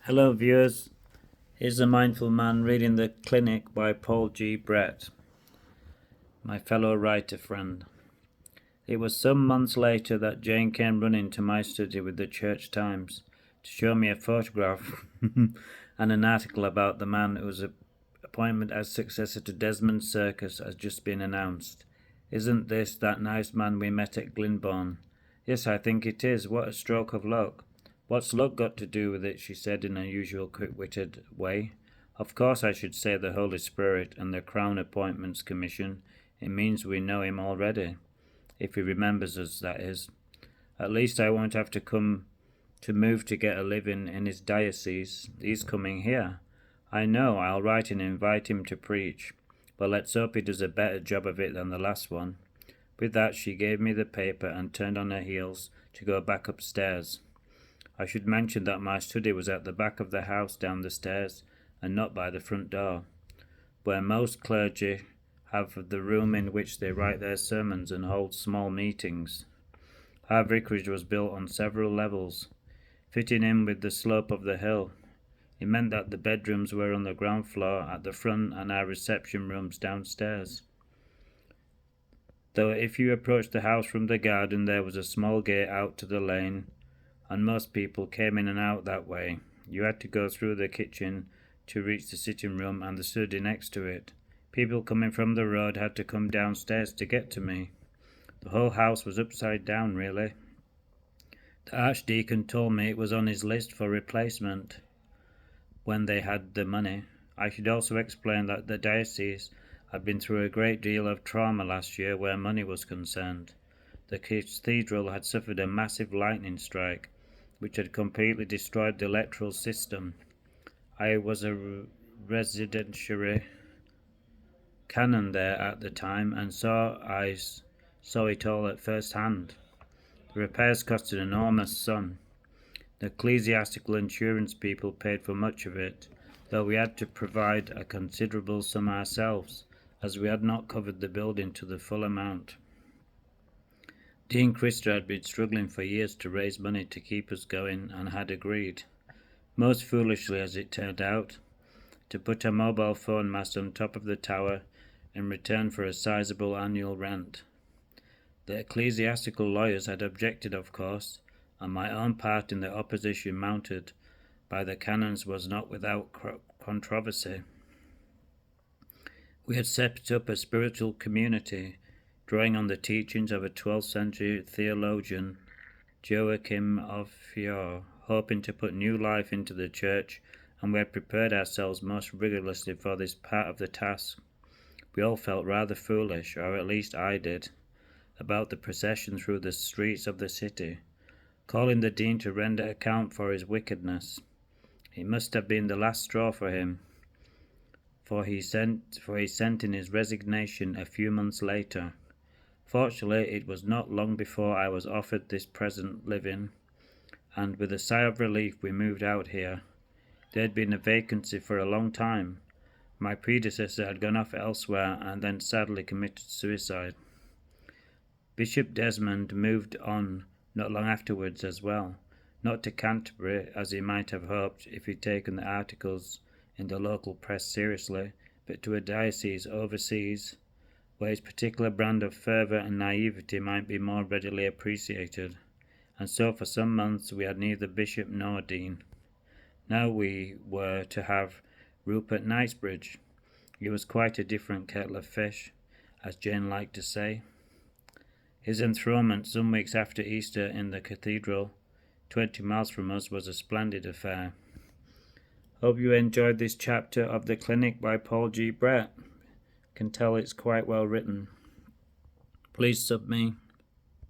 Hello viewers, here's a mindful man reading The Clinic by Paul G. Brett, my fellow writer friend. It was some months later that Jane came running to my study with the Church Times to show me a photograph and an article about the man whose appointment as successor to Desmond Circus has just been announced. Isn't this that nice man we met at Glyndebourne? Yes, I think it is. What a stroke of luck. What's luck got to do with it? She said in her usual quick-witted way. Of course I should say the Holy Spirit and the Crown Appointments Commission. It means we know him already. If he remembers us, that is. At least I won't have to move to get a living in his diocese. He's coming here. I know, I'll write and invite him to preach. But let's hope he does a better job of it than the last one. With that she gave me the paper and turned on her heels to go back upstairs. I should mention that my study was at the back of the house down the stairs, and not by the front door, where most clergy have the room in which they write their sermons and hold small meetings. Our vicarage was built on several levels, fitting in with the slope of the hill. It meant that the bedrooms were on the ground floor at the front and our reception rooms downstairs. Though if you approached the house from the garden there was a small gate out to the lane, and most people came in and out that way. You had to go through the kitchen to reach the sitting room and the study next to it. People coming from the road had to come downstairs to get to me. The whole house was upside down, really. The Archdeacon told me it was on his list for replacement when they had the money. I should also explain that the diocese had been through a great deal of trauma last year where money was concerned. The cathedral had suffered a massive lightning strike, which had completely destroyed the electoral system. I was a residentiary canon there at the time and I saw it all at first hand. The repairs cost an enormous sum. The ecclesiastical insurance people paid for much of it, though we had to provide a considerable sum ourselves, as we had not covered the building to the full amount. Dean Christer had been struggling for years to raise money to keep us going and had agreed, most foolishly as it turned out, to put a mobile phone mast on top of the tower in return for a sizable annual rent. The ecclesiastical lawyers had objected, of course, and my own part in the opposition mounted by the canons was not without controversy. We had set up a spiritual community, drawing on the teachings of a 12th century theologian, Joachim of Fior, hoping to put new life into the church, and we had prepared ourselves most rigorously for this part of the task. We all felt rather foolish, or at least I did, about the procession through the streets of the city, calling the dean to render account for his wickedness. It must have been the last straw for him, for he sent in his resignation a few months later. Fortunately, it was not long before I was offered this present living, and with a sigh of relief we moved out here. There had been a vacancy for a long time. My predecessor had gone off elsewhere and then sadly committed suicide. Bishop Desmond moved on not long afterwards as well, not to Canterbury as he might have hoped if he'd taken the articles in the local press seriously, but to a diocese overseas, where his particular brand of fervour and naivety might be more readily appreciated, and so for some months we had neither bishop nor dean. Now we were to have Rupert Knightsbridge. He was quite a different kettle of fish, as Jane liked to say. His enthronement some weeks after Easter in the cathedral, 20 miles from us, was a splendid affair. Hope you enjoyed this chapter of The Clinic by Paul G. Brett. Can tell it's quite well written. Please sub me.